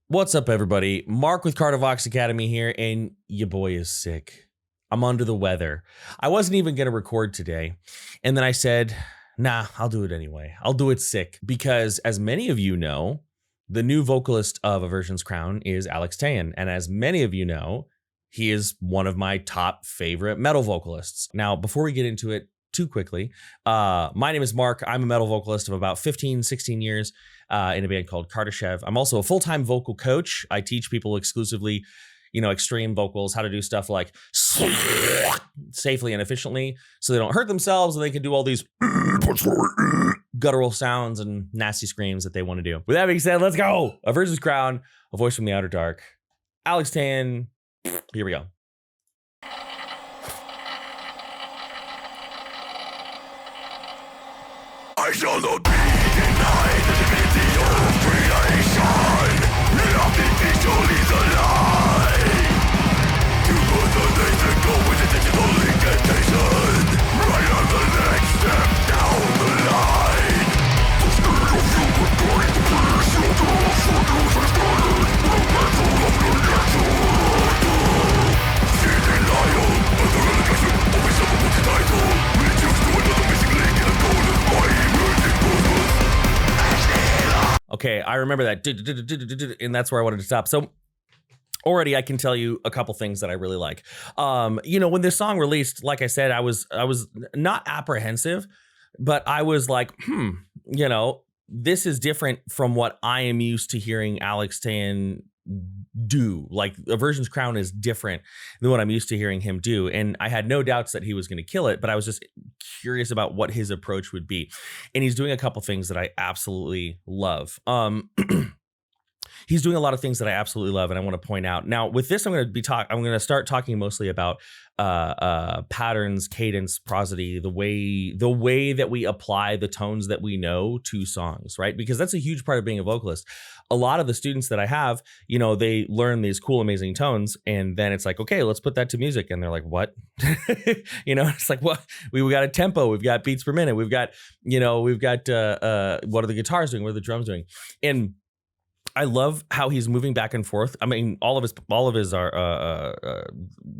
What's up, everybody? Mark with Cardivox Academy here, and your boy is sick. I'm under the weather. I wasn't even going to record today. And then I said, nah, I'll do it anyway. I'll do it sick. Because as many of you know, the new vocalist of Aversions Crown is Alex Teyen. And as many of you know, he is one of my top favorite metal vocalists. Now, before we get into it too quickly, my name is Mark. I'm a metal vocalist of about 15, 16 years in a band called Kardashev. I'm also a full-time vocal coach. I teach people exclusively, extreme vocals, how to do stuff like safely and efficiently so they don't hurt themselves and they can do all these guttural sounds and nasty screams that they want to do. With that being said, let's go. Aversions Crown, a voice from the outer dark. Alex Teyen, here we go. I shall not be denied the divinity of creation. Nothing visually is alive. You go the days and go with the digital incantation. Right on the next step down the line. The spirit of human kind to pierce your doors for news and standard. The battle of the reaction. See the lion and the relegation of a separate title. Reduced to another missing link in a golden mind. Okay, I remember that, and that's where I wanted to stop. So already I can tell you a couple things that I really like. When this song released, like I said, I was not apprehensive, but I was like, this is different from what I am used to hearing Alex Teyen do. Like, Aversions Crown is different than what I'm used to hearing him do. And I had no doubts that he was going to kill it, but I was just curious about what his approach would be. And he's doing a couple things that I absolutely love. He's doing a lot of things that I absolutely love, and I want to point out. Now, with this, I'm going to start talking mostly about patterns, cadence, prosody, the way that we apply the tones that we know to songs, right? Because that's a huge part of being a vocalist. A lot of the students that I have, they learn these cool, amazing tones, and then it's like, okay, let's put that to music, and they're like, what? It's like, what? We got a tempo, we've got beats per minute, we've got what are the guitars doing, what are the drums doing, and I love how he's moving back and forth. I mean, all of his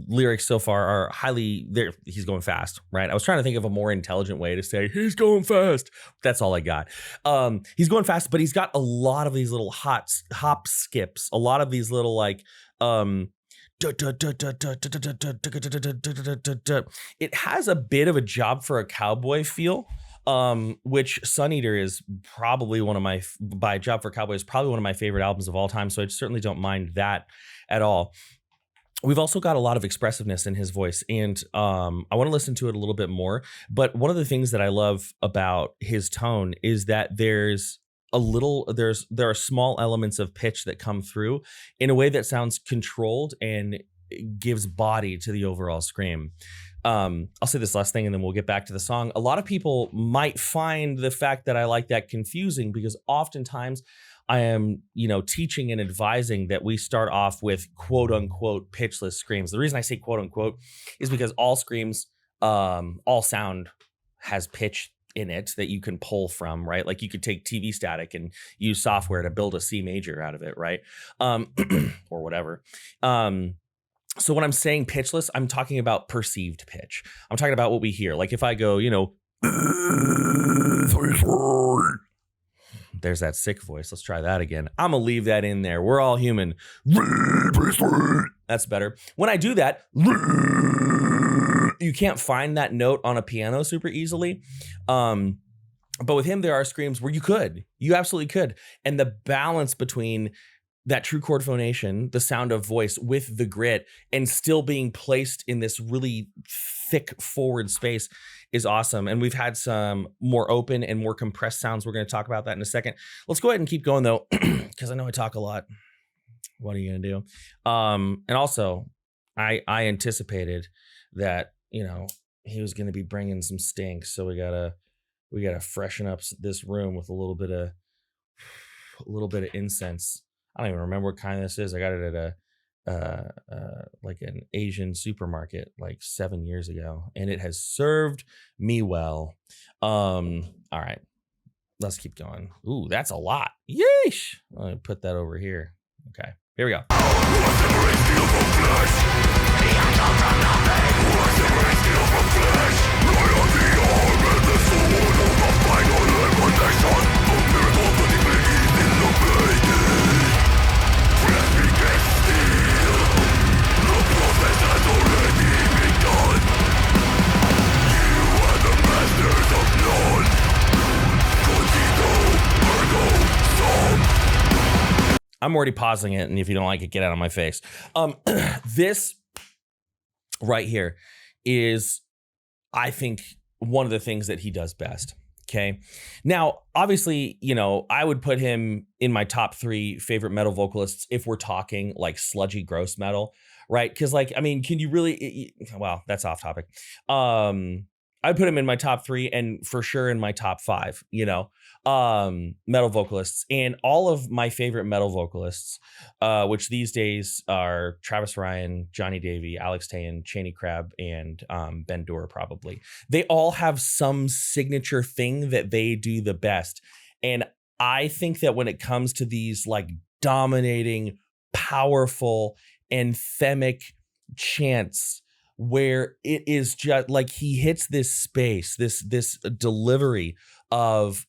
lyrics so far are highly there. He's going fast, right? I was trying to think of a more intelligent way to say he's going fast. That's all I got. He's going fast, but he's got a lot of these little hop skips, a lot of these little like it has a bit of a Job for a Cowboy feel. Which Sun Eater is probably by Job for a Cowboy is probably one of my favorite albums of all time. So I certainly don't mind that at all. We've also got a lot of expressiveness in his voice, and I want to listen to it a little bit more. But one of the things that I love about his tone is that there are small elements of pitch that come through in a way that sounds controlled and gives body to the overall scream. I'll say this last thing and then we'll get back to the song. A lot of people might find the fact that I like that confusing because oftentimes I am, teaching and advising that we start off with quote unquote pitchless screams. The reason I say quote unquote is because all screams, all sound has pitch in it that you can pull from, right? Like you could take TV static and use software to build a C major out of it, right? Or whatever. So when I'm saying pitchless, I'm talking about perceived pitch. I'm talking about what we hear. Like if I go, there's that sick voice. Let's try that again. I'm going to leave that in there. We're all human. That's better. When I do that, you can't find that note on a piano super easily. But with him, there are screams where you absolutely could. And the balance between that true chord phonation, the sound of voice with the grit and still being placed in this really thick forward space is awesome. And we've had some more open and more compressed sounds. We're going to talk about that in a second. Let's go ahead and keep going though, because I know I talk a lot. What are you going to do? And also I anticipated that, he was going to be bringing some stinks. So we gotta freshen up this room with a little bit of incense. I don't even remember what kind this is. I got it at like an Asian supermarket like 7 years ago, and it has served me well. All right, let's keep going. Ooh, that's a lot. Yeesh. I'll put that over here. Okay, here we go. I'm already pausing it, and if you don't like it, get out of my face. This right here is, I think, one of the things that he does best. Okay. Now, obviously, you know, I would put him in my top 3 favorite metal vocalists if we're talking like sludgy, gross metal, right? Because, like, I mean, can you really? Well, that's off topic. I'd put him in my top 3 and for sure in my top 5, you know, metal vocalists. And all of my favorite metal vocalists, which these days are Travis Ryan, Johnny Davey, Alex Teyen, Cheney Crab, and Ben Dura, probably. They all have some signature thing that they do the best. And I think that when it comes to these like dominating, powerful, anthemic chants, where it is just like he hits this space, this delivery of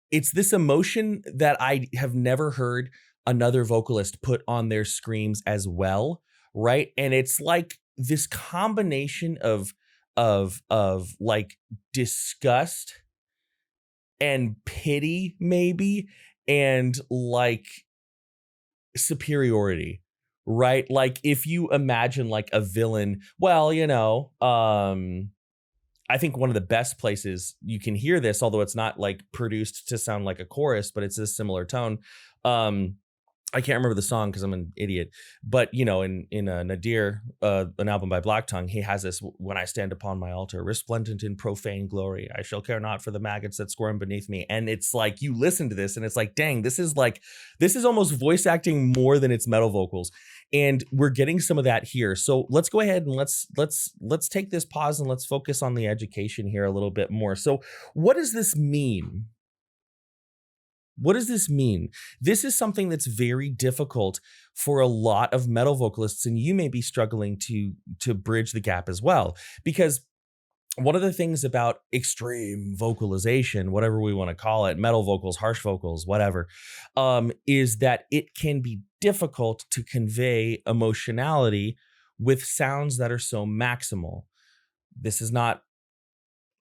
it's this emotion that I have never heard another vocalist put on their screams as well, right? And it's like this combination of like disgust and pity, maybe, and like superiority. Right? Like if you imagine like a villain, well, you know, I think one of the best places you can hear this, although it's not like produced to sound like a chorus, but it's a similar tone. I can't remember the song because I'm an idiot, but you know, in Nadir, an album by Black Tongue, he has this: "When I stand upon my altar, resplendent in profane glory, I shall care not for the maggots that squirm beneath me." And it's like you listen to this, and it's like, dang, this is almost voice acting more than it's metal vocals, and we're getting some of that here. So let's go ahead and let's take this pause and let's focus on the education here a little bit more. So what does this mean? What does this mean? This is something that's very difficult for a lot of metal vocalists, and you may be struggling to bridge the gap as well. Because one of the things about extreme vocalization, whatever we want to call it, metal vocals, harsh vocals, whatever, is that it can be difficult to convey emotionality with sounds that are so maximal. This is not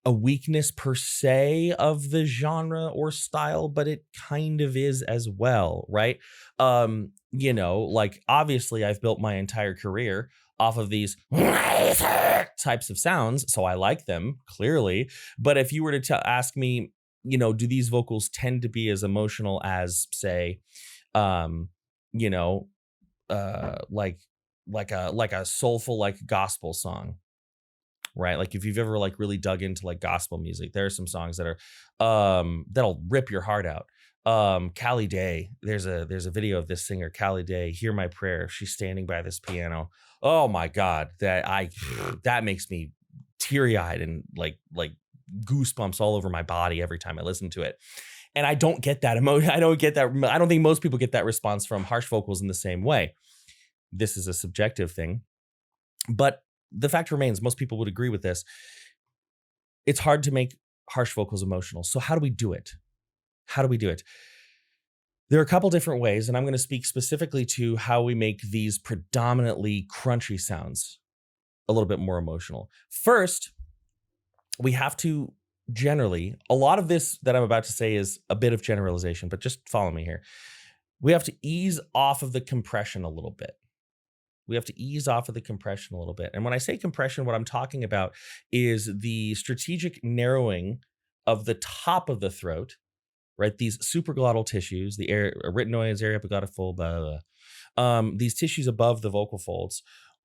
a weakness per se of the genre or style, but it kind of is as well, right? You know, like obviously I've built my entire career off of these types of sounds, so I like them clearly. But if you were to ask me, you know, do these vocals tend to be as emotional as, say, you know, like a soulful like gospel song? Right? Like if you've ever like really dug into like gospel music, there are some songs that are that'll rip your heart out. Callie Day, there's a video of this singer, Callie Day, Hear My Prayer. She's standing by this piano. Oh my God, that makes me teary-eyed and like goosebumps all over my body every time I listen to it. And I don't get that emotion. I don't think most people get that response from harsh vocals in the same way. This is a subjective thing. But the fact remains, most people would agree with this. It's hard to make harsh vocals emotional. So how do we do it? There are a couple different ways, and I'm going to speak specifically to how we make these predominantly crunchy sounds a little bit more emotional. First, we have to generally, a lot of this that I'm about to say is a bit of generalization, but just follow me here. We have to ease off of the compression a little bit. And when I say compression, what I'm talking about is the strategic narrowing of the top of the throat, right? These supraglottal tissues, the arytenoids, area epiglottic fold, blah, blah, blah. These tissues above the vocal folds,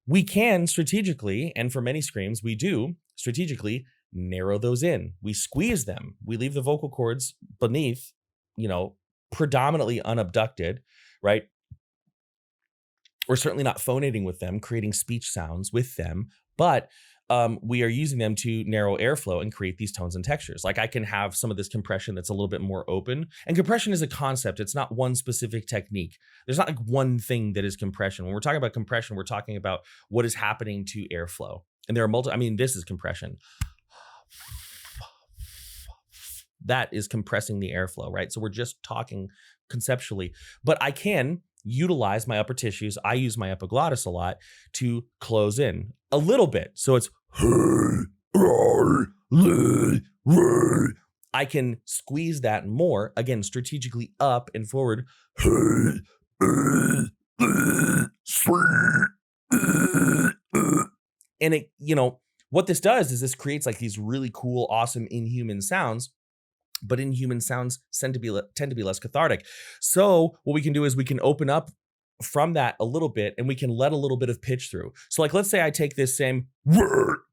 we can strategically, and for many screams, we do strategically narrow those in. We squeeze them. We leave the vocal cords beneath, you know, predominantly unabducted, right? We're certainly not phonating with them, creating speech sounds with them, but we are using them to narrow airflow and create these tones and textures. Like I can have some of this compression that's a little bit more open. And compression is a concept. It's not one specific technique. There's not like one thing that is compression. When we're talking about compression, we're talking about what is happening to airflow. And there are multiple, I mean, this is compression. That is compressing the airflow, right? So we're just talking conceptually, but I can utilize my upper tissues. I use my epiglottis a lot to close in a little bit. So it's, I can squeeze that more, again, strategically up and forward. And it, you know, what this does is this creates like these really cool, awesome inhuman sounds. But inhuman sounds tend to be less cathartic. So what we can do is we can open up from that a little bit and we can let a little bit of pitch through. So like, let's say I take this same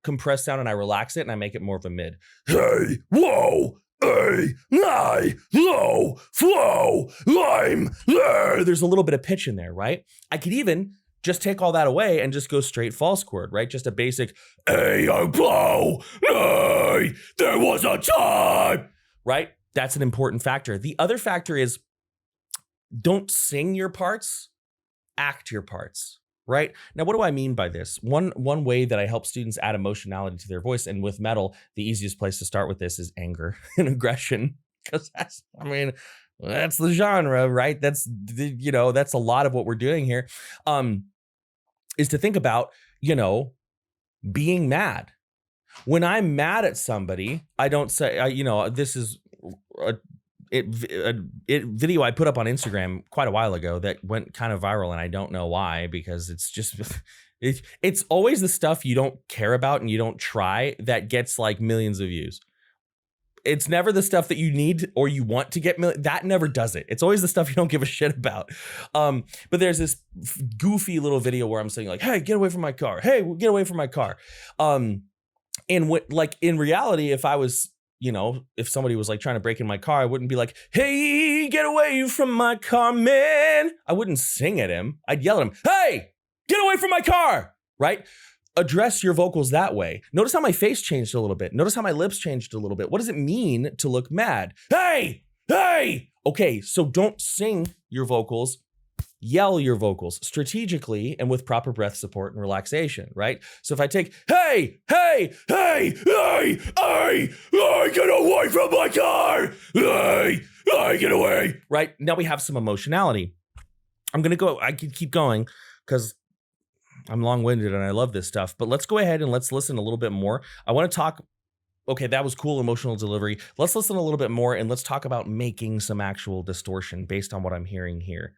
compressed sound and I relax it and I make it more of a mid. Hey, whoa, hey, high, low, flow, lime, there. There's a little bit of pitch in there, right? I could even just take all that away and just go straight false chord, right? Just a basic, hey, I blow, hey, there was a time. Right? That's an important factor. The other factor is don't sing your parts, act your parts, right? Now, what do I mean by this? One way that I help students add emotionality to their voice, and with metal, the easiest place to start with this is anger and aggression, because that's the genre, right? That's a lot of what we're doing here, is to think about, being mad. When I'm mad at somebody, I don't say, this is a video I put up on Instagram quite a while ago that went kind of viral, and I don't know why, because it's just, it's always the stuff you don't care about and you don't try that gets like millions of views. It's never the stuff that you need or you want to get that never does it. It's always the stuff you don't give a shit about. But there's this goofy little video where I'm saying like, hey, get away from my car. Hey, get away from my car. And in reality, if I was, if somebody was like trying to break in my car, I wouldn't be like, hey, get away from my car, man. I wouldn't sing at him. I'd yell at him, hey, get away from my car, right? Address your vocals that way. Notice how my face changed a little bit. Notice how my lips changed a little bit. What does it mean to look mad? Hey, hey. Okay, so don't sing your vocals. Yell your vocals strategically and with proper breath support and relaxation, right? So if I take, hey, hey, hey, hey, hey, hey, get away from my car, hey, hey, get away, right? Now we have some emotionality. I could keep going because I'm long-winded and I love this stuff, but let's go ahead and let's listen a little bit more. I want to talk, okay, that was cool emotional delivery. Let's listen a little bit more and let's talk about making some actual distortion based on what I'm hearing here.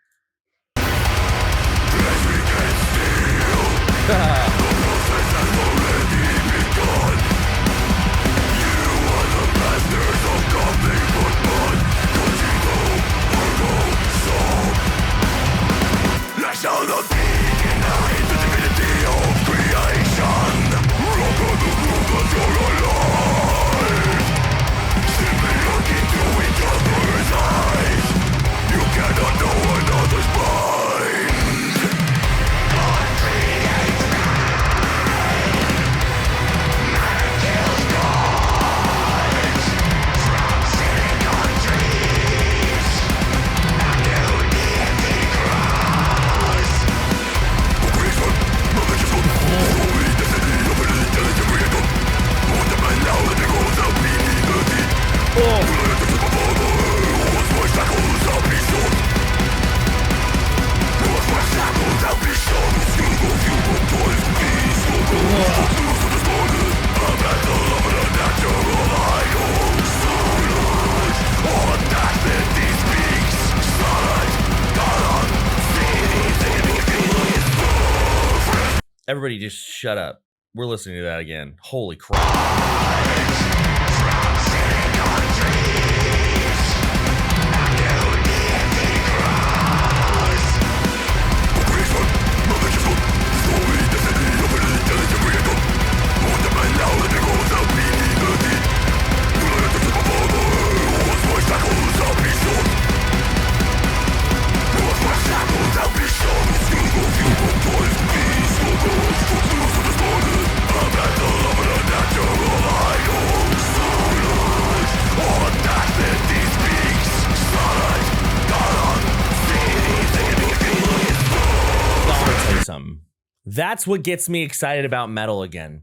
Everybody just shut up. We're listening to that again. Holy crap. That's what gets me excited about metal again.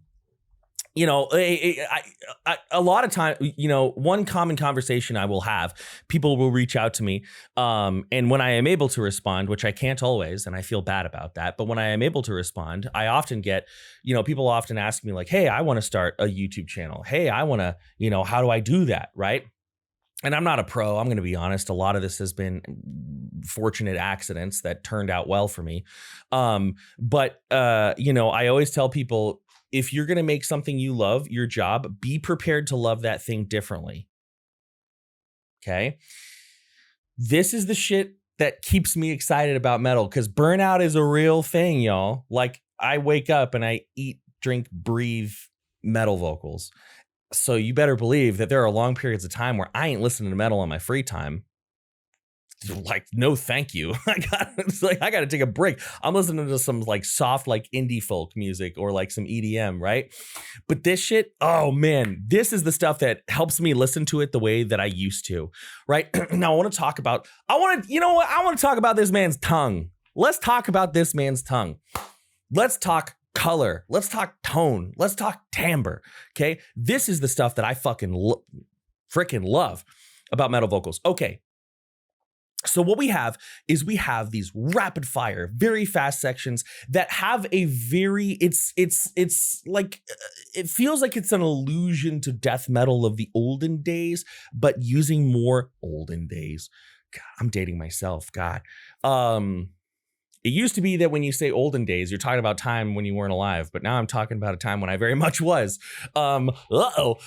You know, a lot of time, you know, one common conversation I will have, people will reach out to me. And when I am able to respond, which I can't always, and I feel bad about that, but when I am able to respond, I often get, you know, people often ask me like, hey, I want to start a YouTube channel. Hey, I want to, you know, how do I do that? Right. And I'm not a pro. I'm going to be honest. A lot of this has been fortunate accidents that turned out well for me. But you know, I always tell people, if you're going to make something you love your job, be prepared to love that thing differently. Okay. This is the shit that keeps me excited about metal, because burnout is a real thing, y'all. Like, I wake up and I eat, drink, breathe metal vocals. So you better believe that there are long periods of time where I ain't listening to metal on my free time. Like, no, thank you. I got to take a break. I'm listening to some like soft, like indie folk music or like some EDM, right? But this shit, oh man, this is the stuff that helps me listen to it the way that I used to, right? Now I want to talk about this man's tongue. Let's talk about this man's tongue. Let's talk color. Let's talk tone. Let's talk timbre. Okay. This is the stuff that I fucking freaking love about metal vocals. Okay. So what we have is these rapid fire, very fast sections that have a very, it's like, it feels like it's an allusion to death metal of the olden days, but using more olden days. God, I'm dating myself. God. It used to be that when you say olden days, you're talking about time when you weren't alive, but now I'm talking about a time when I very much was. But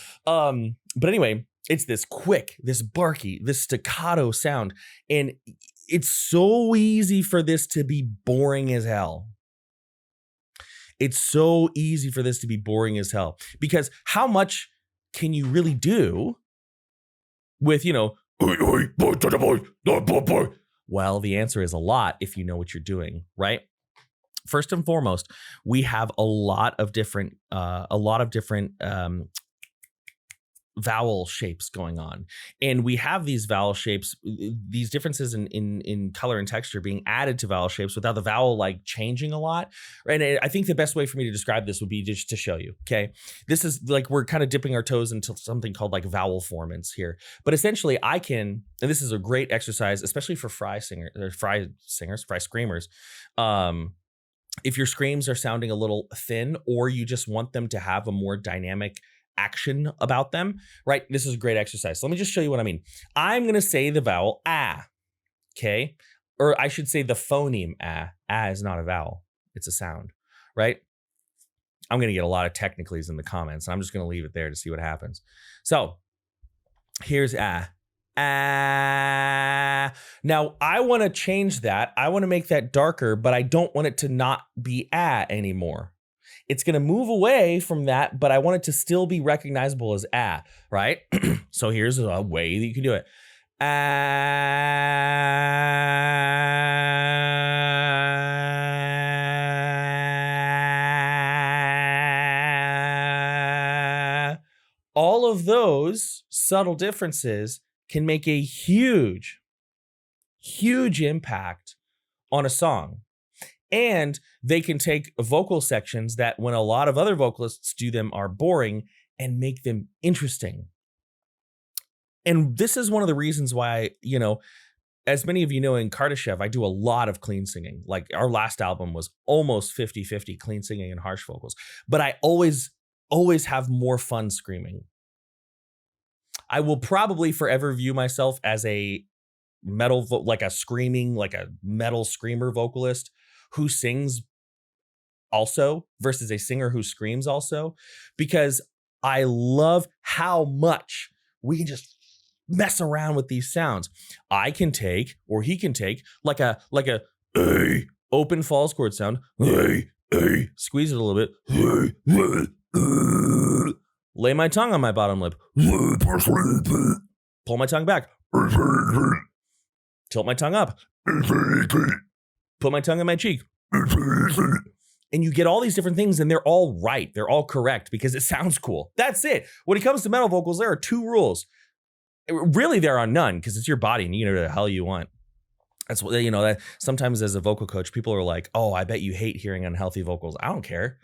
anyway, it's this quick, this barky, this staccato sound. And it's so easy for this to be boring as hell. It's so easy for this to be boring as hell, because how much can you really do with, you know, well, the answer is a lot if you know what you're doing, right? First and foremost, we have a lot of different vowel shapes going on, and we have these vowel shapes, these differences in color and texture being added to vowel shapes without the vowel like changing a lot. And I think the best way for me to describe this would be just to show you. Okay, this is like, we're kind of dipping our toes into something called like vowel formants here, but essentially I can, and this is a great exercise, especially for fry screamers. If your screams are sounding a little thin, or you just want them to have a more dynamic action about them, right? This is a great exercise. So let me just show you what I mean. I'm going to say the vowel ah, okay? Or I should say the phoneme ah. Ah is not a vowel. It's a sound, right? I'm going to get a lot of technicalities in the comments, and I'm just going to leave it there to see what happens. So here's ah. Ah. Now I want to change that. I want to make that darker, but I don't want it to not be ah anymore. It's going to move away from that, but I want it to still be recognizable as ah, right? So here's a way that you can do it. Ah. All of those subtle differences can make a huge, huge impact on a song. And they can take vocal sections that, when a lot of other vocalists do them, are boring, and make them interesting. And this is one of the reasons why, you know, as many of you know, in Kardashev, I do a lot of clean singing. Like, our last album was almost 50-50 clean singing and harsh vocals. But I always have more fun screaming. I will probably forever view myself as a metal, like a metal screamer vocalist who sings also versus a singer who screams also, because I love how much we can just mess around with these sounds. I can take, or he can take, like a hey, open false chord sound, hey, hey, squeeze it a little bit, hey, lay my tongue on my bottom lip, pull my tongue back, tilt my tongue up, put my tongue in my cheek. And you get all these different things, and they're all right. They're all correct because it sounds cool. That's it. When it comes to metal vocals, there are two rules. Really, there are none, because it's your body and you can do whatever the hell you want. That's what, that sometimes as a vocal coach, people are like, oh, I bet you hate hearing unhealthy vocals. I don't care.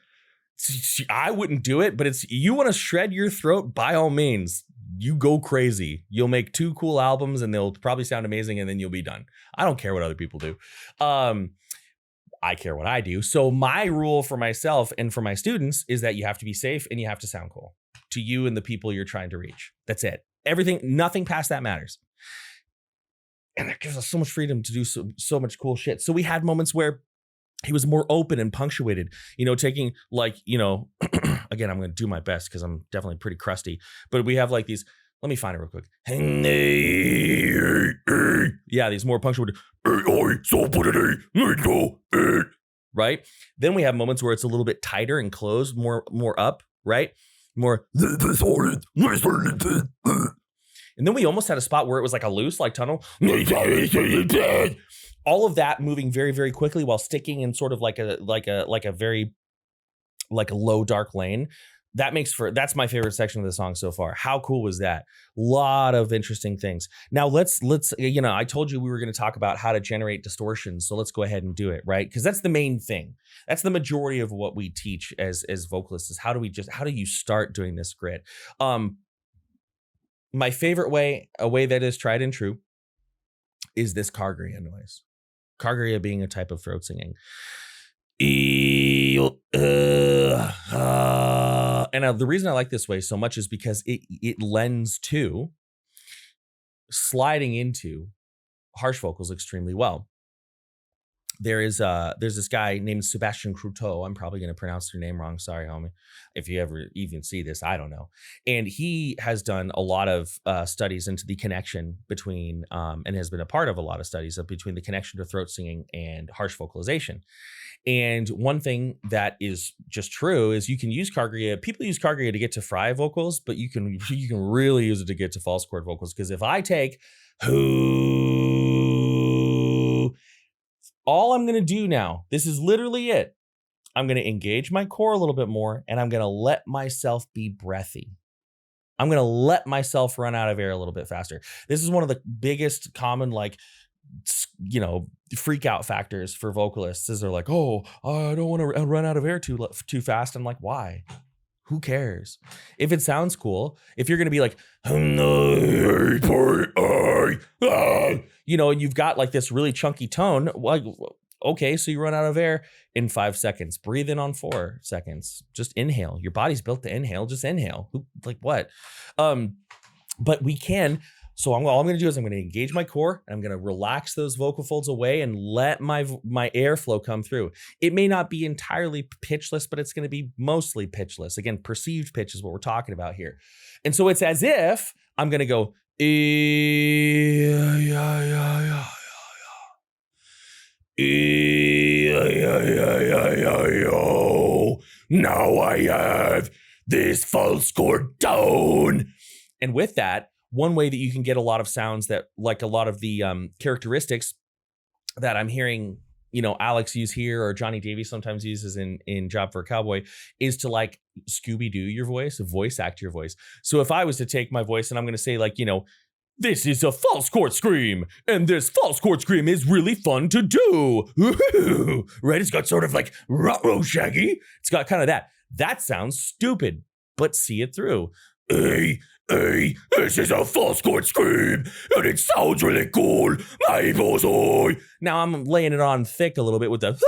I wouldn't do it, but you want to shred your throat, by all means, you go crazy. You'll make 2 cool albums and they'll probably sound amazing and then you'll be done. I don't care what other people do. I care what I do. So my rule for myself and for my students is that you have to be safe and you have to sound cool to you and the people you're trying to reach. That's it. Everything, nothing past that matters. And that gives us so much freedom to do so much cool shit. So we had moments where he was more open and punctuated, taking again, I'm going to do my best because I'm definitely pretty crusty, but we have like these, let me find it real quick. Yeah, these more punctuated, right? Then we have moments where it's a little bit tighter and closed, more up, right? More. And then we almost had a spot where it was like a loose, like tunnel. All of that moving very, very quickly while sticking in sort of like a very low dark lane. That's my favorite section of the song so far. How cool was that? Lot of interesting things. Now let's I told you we were going to talk about how to generate distortions. So let's go ahead and do it, right? Because that's the main thing. That's the majority of what we teach as vocalists is how do you start doing this grit? My favorite way, a way that is tried and true, is this cargria noise. Cargria being a type of throat singing. And the reason I like this way so much is because it lends to sliding into harsh vocals extremely well. There's this guy named Sebastian Croteau. I'm probably going to pronounce your name wrong. Sorry, homie. If you ever even see this, I don't know. And he has done a lot of studies into the connection between, and has been a part of a lot of studies between the connection to throat singing and harsh vocalization. And one thing that is just true is you can use cargria. People use cargria to get to fry vocals, but you can really use it to get to false chord vocals. Because if I take who, all I'm going to do now, this is literally it. I'm going to engage my core a little bit more, and I'm going to let myself be breathy. I'm going to let myself run out of air a little bit faster. This is one of the biggest common, freak out factors for vocalists is they're like, oh, I don't want to run out of air too fast. I'm like, why? Who cares? If it sounds cool, if you're going to be like, and you've got like this really chunky tone, okay, so you run out of air in 5 seconds. Breathe in on 4 seconds. Just inhale. Your body's built to inhale. Just inhale. What? But we can. So all I'm going to do is I'm going to engage my core and I'm going to relax those vocal folds away and let my airflow come through. It may not be entirely pitchless, but it's going to be mostly pitchless. Again, perceived pitch is what we're talking about here. And so it's as if I'm going to go, now I have this false chord down. And with that, one way that you can get a lot of sounds that, like a lot of the characteristics that I'm hearing, Alex use here or Johnny Davies sometimes uses in Job for a Cowboy, is to like Scooby-Doo your voice act your voice. So if I was to take my voice and I'm going to say this is a false chord scream, and this false chord scream is really fun to do. Right? It's got sort of like ruh-roh Shaggy. It's got kind of that. That sounds stupid, but see it through. Hey, this is a false chord scream, and it sounds really cool, my boy. Now I'm laying it on thick a little bit with the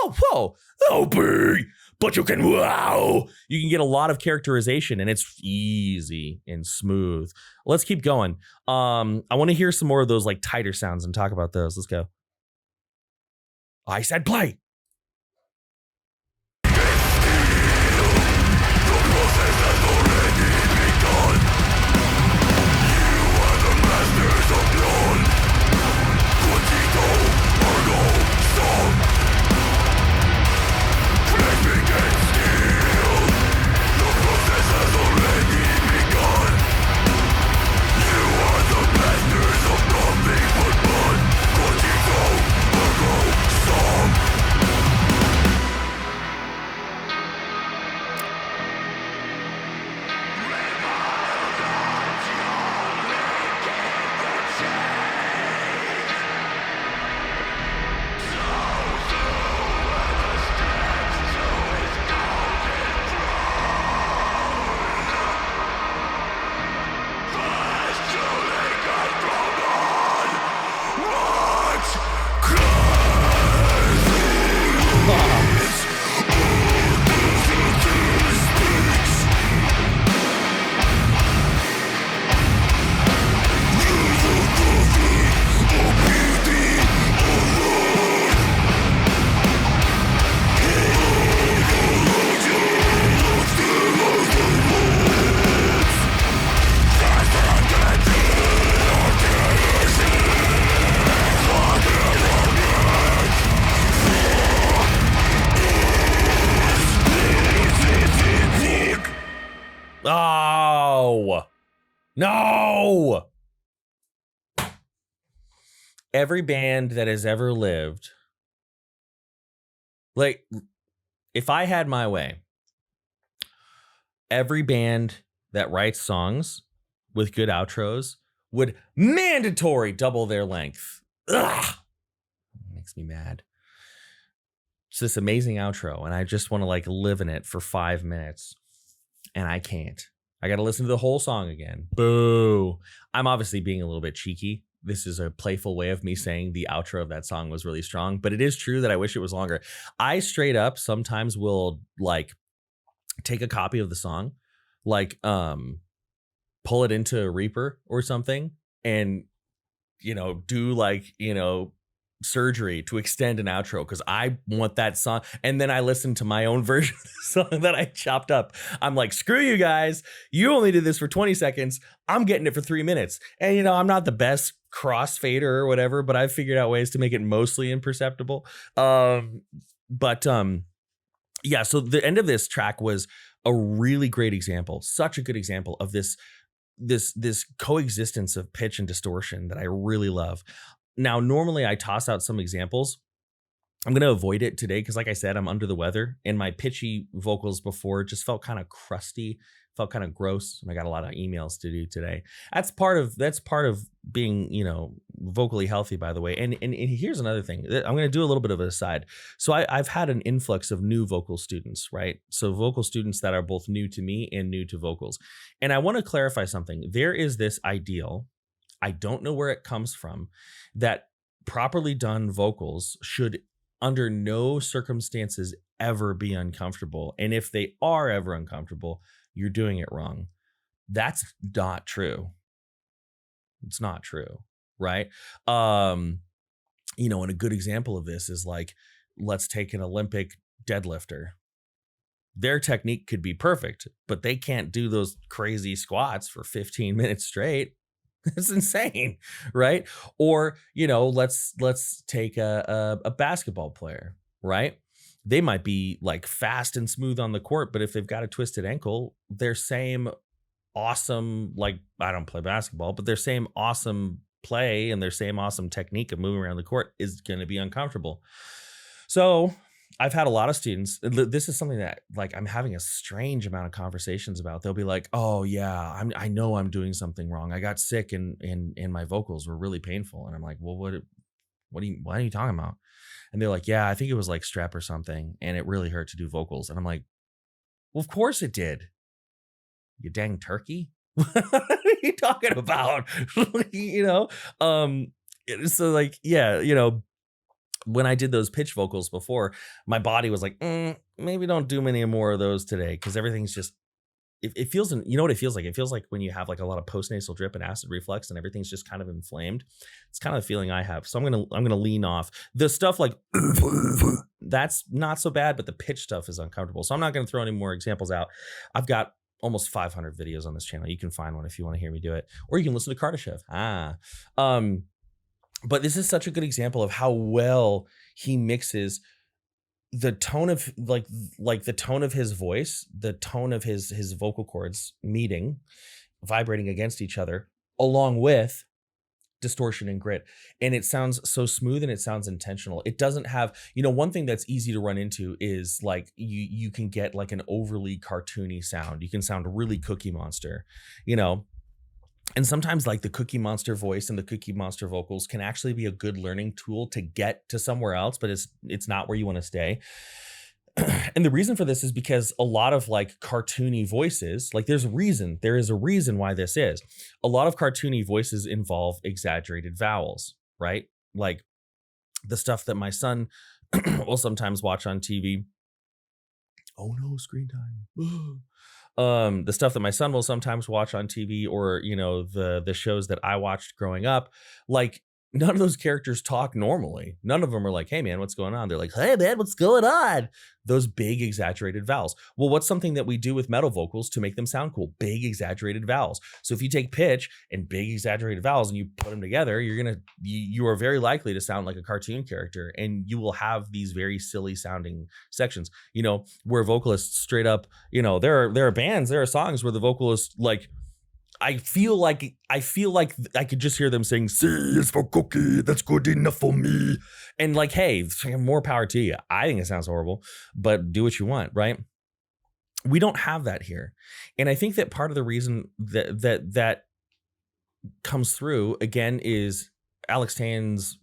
but you can wow. You can get a lot of characterization, and it's easy and smooth. Let's keep going. I want to hear some more of those like tighter sounds and talk about those. Let's go. I said play. No. Every band that has ever lived, like, if I had my way, every band that writes songs with good outros would mandatory double their length. Ugh. Makes me mad. It's this amazing outro, and I just want to like live in it for 5 minutes, and I can't. I got to listen to the whole song again. Boo. I'm obviously being a little bit cheeky. This is a playful way of me saying the outro of that song was really strong, but it is true that I wish it was longer. I straight up sometimes will like take a copy of the song, like pull it into Reaper or something, and do like surgery to extend an outro because I want that song. And then I listen to my own version of the song that I chopped up. I'm like, screw you guys. You only did this for 20 seconds. I'm getting it for 3 minutes. And I'm not the best crossfader or whatever, but I've figured out ways to make it mostly imperceptible. Yeah, so the end of this track was a really great example, such a good example of this coexistence of pitch and distortion that I really love. Now, normally I toss out some examples. I'm going to avoid it today because, like I said, I'm under the weather, and my pitchy vocals before just felt kind of crusty, felt kind of gross, and I got a lot of emails to do today. That's part of being, vocally healthy, by the way. And here's another thing. I'm going to do a little bit of an aside. So I've had an influx of new vocal students, right? So vocal students that are both new to me and new to vocals. And I want to clarify something. There is this ideal, I don't know where it comes from, that properly done vocals should under no circumstances ever be uncomfortable. And if they are ever uncomfortable, you're doing it wrong. That's not true. It's not true, right? And a good example of this is like, let's take an Olympic deadlifter. Their technique could be perfect, but they can't do those crazy squats for 15 minutes straight. It's insane, right? Or, let's take a basketball player, right? They might be like fast and smooth on the court, but if they've got a twisted ankle, their same awesome, like, I don't play basketball, but their same awesome play and their same awesome technique of moving around the court is going to be uncomfortable. So I've had a lot of students. This is something that like I'm having a strange amount of conversations about. They'll be like, "Oh yeah, I know I'm doing something wrong. I got sick and my vocals were really painful." And I'm like, "Well, what are you talking about?" And they're like, "Yeah, I think it was like strep or something, and it really hurt to do vocals." And I'm like, "Well, of course it did. You dang turkey. What are you talking about?" So like, yeah, when I did those pitch vocals before, my body was like, maybe don't do many more of those today because everything's just, it feels, what it feels like? It feels like when you have like a lot of postnasal drip and acid reflux and everything's just kind of inflamed. It's kind of the feeling I have. So I'm gonna lean off. The stuff like that's not so bad, but the pitch stuff is uncomfortable. So I'm not gonna throw any more examples out. I've got almost 500 videos on this channel. You can find one if you want to hear me do it, or you can listen to Kardashev. But this is such a good example of how well he mixes the tone of like the tone of his voice, the tone of his vocal cords meeting, vibrating against each other, along with distortion and grit. And it sounds so smooth and it sounds intentional. It doesn't have, one thing that's easy to run into is like you can get like an overly cartoony sound. You can sound really Cookie Monster, And sometimes like the Cookie Monster voice and the Cookie Monster vocals can actually be a good learning tool to get to somewhere else, but it's not where you want to stay. And the reason for this is because a lot of like cartoony voices, like there is a reason why this is. A lot of cartoony voices involve exaggerated vowels, right? Like the stuff that my son will sometimes watch on TV. Oh no, screen time. The stuff that my son will sometimes watch on TV, or the shows that I watched growing up, like none of those characters talk normally. None of them are like, "Hey man, what's going on?" They're like, "Hey man, what's going on?" Those big exaggerated vowels. Well, what's something that we do with metal vocals to make them sound cool? Big exaggerated vowels. So if you take pitch and big exaggerated vowels and you put them together, you are very likely to sound like a cartoon character, and you will have these very silly sounding sections, where vocalists straight up, there are bands, there are songs where the vocalist like I feel like I could just hear them saying, C is for cookie, that's good enough for me. And like, hey, more power to you. I think it sounds horrible, but do what you want, right? We don't have that here. And I think that part of the reason that comes through again is Alex Teyen's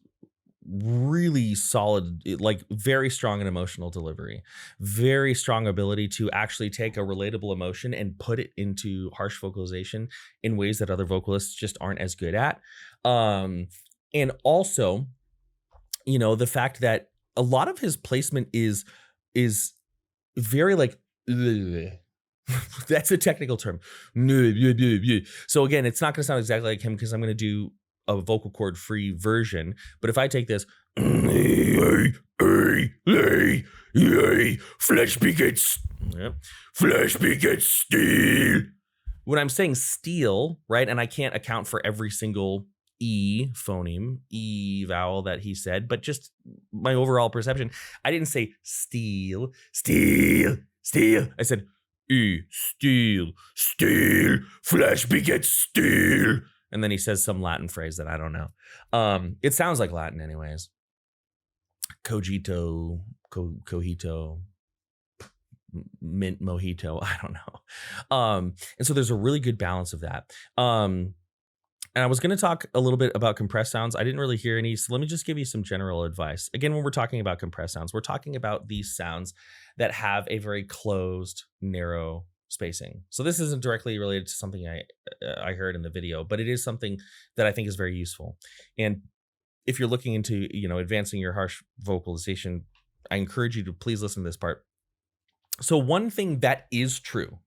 really solid, like very strong and emotional delivery, very strong ability to actually take a relatable emotion and put it into harsh vocalization in ways that other vocalists just aren't as good at. And also, you know, the fact that a lot of his placement is very like, that's a technical term. So again, it's not going to sound exactly like him because I'm going to do a vocal cord free version. But if I take this, flesh begets, flesh begets steel. When I'm saying steel, right, and I can't account for every single E phoneme, E vowel that he said, but just my overall perception, I didn't say steel, steel, steel. I said E, steel, steel, flesh begets steel. And then he says some Latin phrase that I don't know. It sounds like Latin anyways. Cogito, cogito, mint mojito. I don't know. And so there's a really good balance of that. And I was going to talk a little bit about compressed sounds. I didn't really hear any. So let me just give you some general advice. Again, when we're talking about compressed sounds, we're talking about these sounds that have a very closed, narrow spacing. So this isn't directly related to something I heard in the video, but it is something that I think is very useful. And if you're looking into, you know, advancing your harsh vocalization, I encourage you to please listen to this part. So one thing that is true,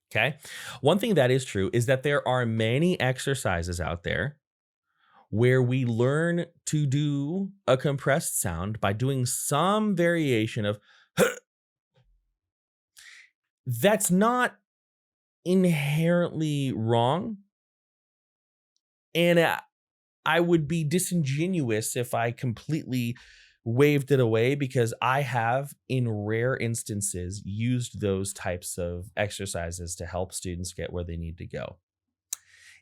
okay? One thing that is true is that there are many exercises out there where we learn to do a compressed sound by doing some variation of that's not inherently wrong. And I would be disingenuous if I completely waved it away, because I have, in rare instances, used those types of exercises to help students get where they need to go.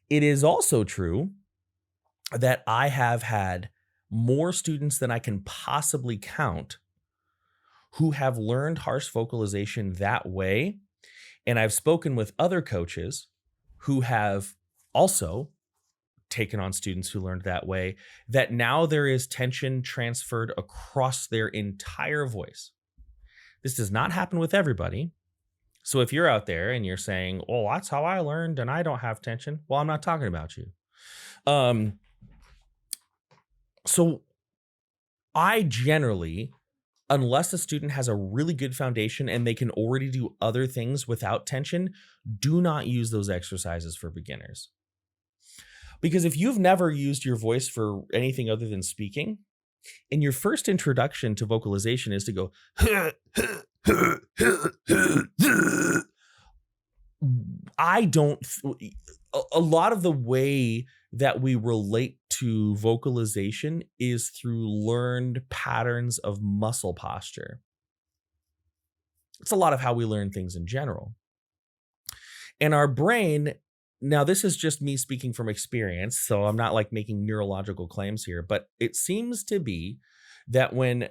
It is also true that I have had more students than I can possibly count who have learned harsh vocalization that way. And I've spoken with other coaches who have also taken on students who learned that way, that now there is tension transferred across their entire voice. This does not happen with everybody. So if you're out there and you're saying, well, that's how I learned and I don't have tension, well, I'm not talking about you. So I generally, unless a student has a really good foundation and they can already do other things without tension, do not use those exercises for beginners. Because if you've never used your voice for anything other than speaking, and your first introduction to vocalization is to go, a lot of the way that we relate to vocalization is through learned patterns of muscle posture. It's a lot of how we learn things in general. And our brain, now this is just me speaking from experience, so I'm not like making neurological claims here, but it seems to me that when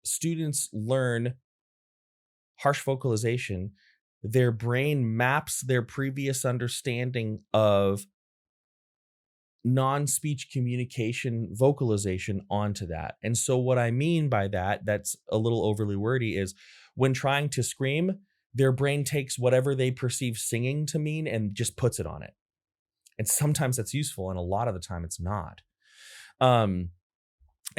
students learn harsh vocalization, their brain maps their previous understanding of non-speech communication vocalization onto that. And so what I mean by that, that's a little overly wordy, is when trying to scream, their brain takes whatever they perceive singing to mean and just puts it on it. And sometimes that's useful, and a lot of the time it's not. And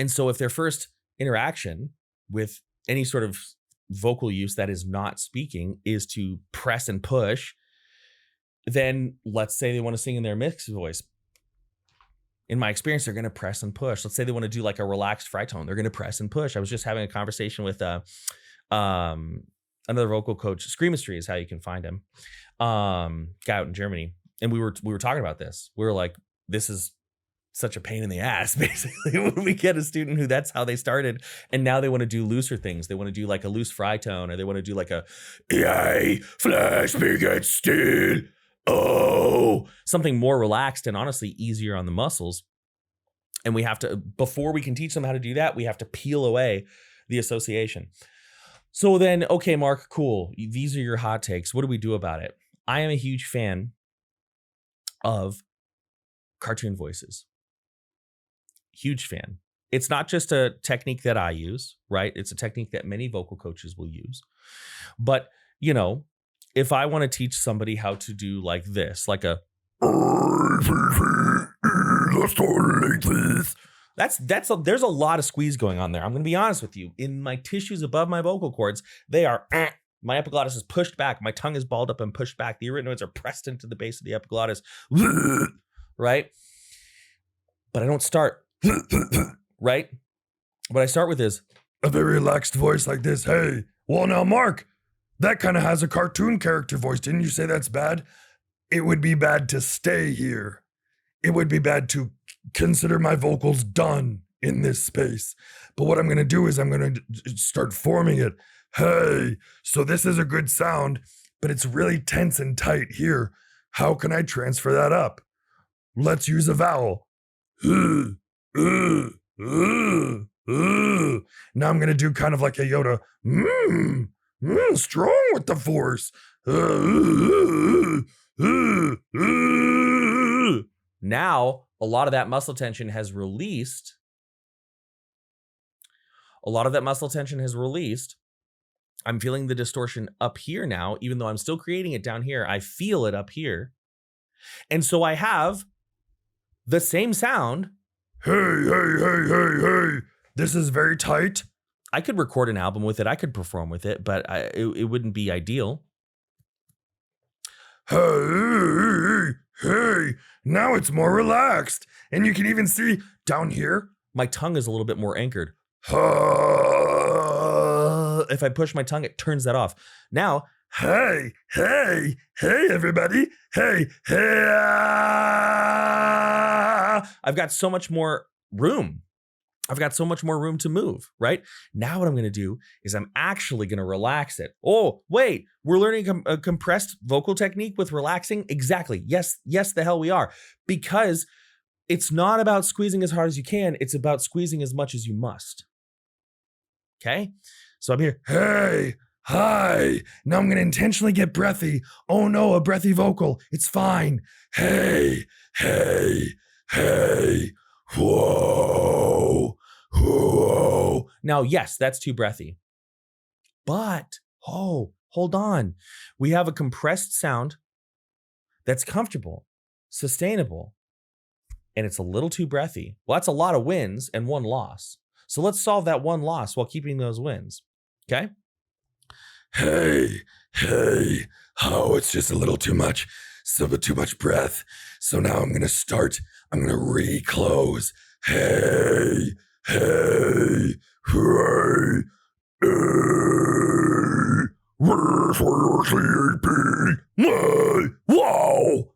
so if their first interaction with any sort of vocal use that is not speaking is to press and push, then let's say they want to sing in their mixed voice. In my experience, they're going to press and push. Let's say they want to do like a relaxed fritone. They're going to press and push. I was just having a conversation with another vocal coach. Screamistry is how you can find him. Guy out in Germany. And we were talking about this. We were like, this is such a pain in the ass, basically, when we get a student who that's how they started, and now they want to do looser things. They want to do like a loose fry tone, or they want to do like a EA flash begets still. Oh, something more relaxed and honestly easier on the muscles. And we have to, before we can teach them how to do that, we have to peel away the association. So then, okay, Mark, cool. These are your hot takes. What do we do about it? I am a huge fan of cartoon voices. Huge fan. It's not just a technique that I use, right? It's a technique that many vocal coaches will use. But, you know, if I want to teach somebody how to do like this, like a there's a lot of squeeze going on there. I'm going to be honest with you. In my tissues above my vocal cords, they are, my epiglottis is pushed back. My tongue is balled up and pushed back. The arytenoids are pressed into the base of the epiglottis, right? But I don't start, right? What I start with is a very relaxed voice like this. Hey, well now, Mark, that kind of has a cartoon character voice. Didn't you say that's bad? It would be bad to stay here. It would be bad to consider my vocals done in this space. But what I'm going to do is I'm going to start forming it. Hey, so this is a good sound, but it's really tense and tight here. How can I transfer that up? Let's use a vowel. Now I'm going to do kind of like a Yoda. Strong with the force. Now, a lot of that muscle tension has released. I'm feeling the distortion up here now, even though I'm still creating it down here. I feel it up here. And so I have the same sound. Hey. This is very tight. I could record an album with it. I could perform with it, but it wouldn't be ideal. Hey, now it's more relaxed. And you can even see down here, my tongue is a little bit more anchored. If I push my tongue, it turns that off. Now, hey, everybody. Hey. I've got so much more room. I've got so much more room to move, right? Now what I'm going to do is I'm actually going to relax it. Oh, wait, we're learning a compressed vocal technique with relaxing? Exactly. Yes, the hell we are. Because it's not about squeezing as hard as you can. It's about squeezing as much as you must. Okay? So I'm here. Hey, hi. Now I'm going to intentionally get breathy. Oh no, a breathy vocal. It's fine. Hey. Whoa. Now, yes, that's too breathy. But, hold on. We have a compressed sound that's comfortable, sustainable, and it's a little too breathy. Well, that's a lot of wins and one loss. So let's solve that one loss while keeping those wins. Okay? Hey. Oh, it's just a little too much. Too much breath. So now I'm going to reclose. Hey. Wow.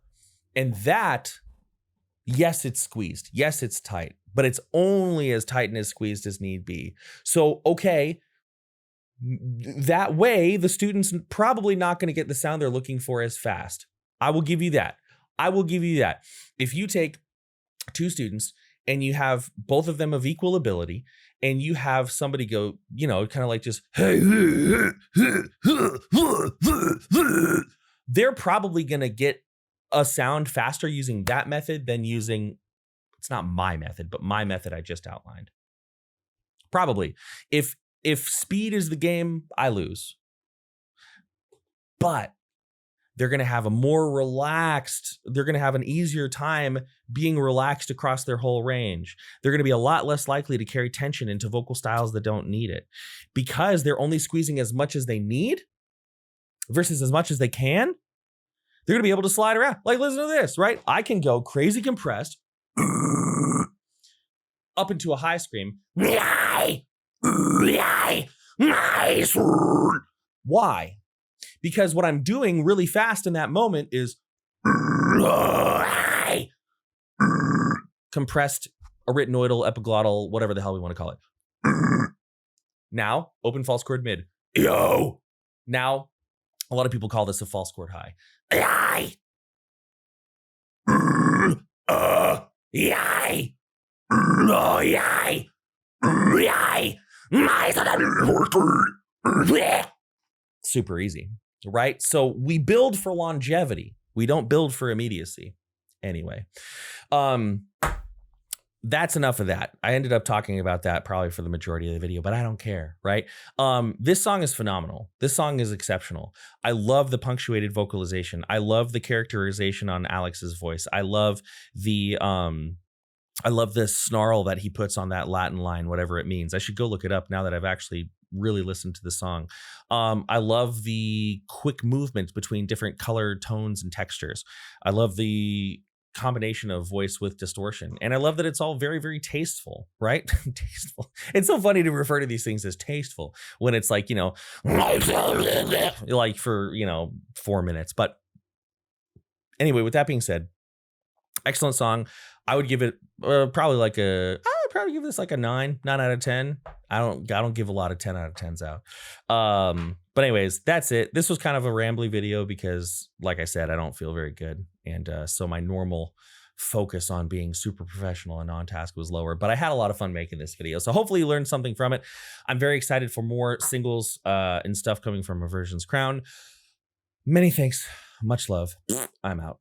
And that, yes, it's squeezed. Yes, it's tight, but it's only as tight and as squeezed as need be. So, okay, that way the student's probably not going to get the sound they're looking for as fast. I will give you that. If you take two students and you have both of them of equal ability and you have somebody go, kind of like just, hey, they're probably going to get a sound faster using that method than using, it's not my method, but my method I just outlined. Probably. If speed is the game, I lose. But they're going to have they're going to have an easier time being relaxed across their whole range. They're going to be a lot less likely to carry tension into vocal styles that don't need it because they're only squeezing as much as they need versus as much as they can. They're going to be able to slide around. Like, listen to this, right? I can go crazy compressed up into a high scream. Why? Because what I'm doing really fast in that moment is compressed, arytenoidal, epiglottal, whatever the hell we want to call it. Now, open false chord mid. Yo. Now, a lot of people call this a false chord high. Yay. Yay. Oh, yay. Yay. Super easy, right? So we build for longevity. We don't build for immediacy. Anyway, that's enough of that. I ended up talking about that probably for the majority of the video, but I don't care, right? This song is phenomenal. This song is exceptional. I love the punctuated vocalization. I love the characterization on Alex's voice. I love the snarl that he puts on that Latin line, whatever it means. I should go look it up now that I've actually really listened to the song. I love the quick movements between different color tones and textures. I love the combination of voice with distortion. And I love that it's all very, very tasteful, right? Tasteful. It's so funny to refer to these things as tasteful when it's like, you know, like for, 4 minutes. But anyway, with that being said, excellent song. I would give it probably like I'd probably give this like a 9 out of 10. I don't give a lot of 10 out of 10s out. But anyways, that's it. This was kind of a rambly video because, like I said, I don't feel very good. And so my normal focus on being super professional and on task was lower, but I had a lot of fun making this video. So hopefully you learned something from it. I'm very excited for more singles and stuff coming from Aversions Crown. Many thanks. Much love. I'm out.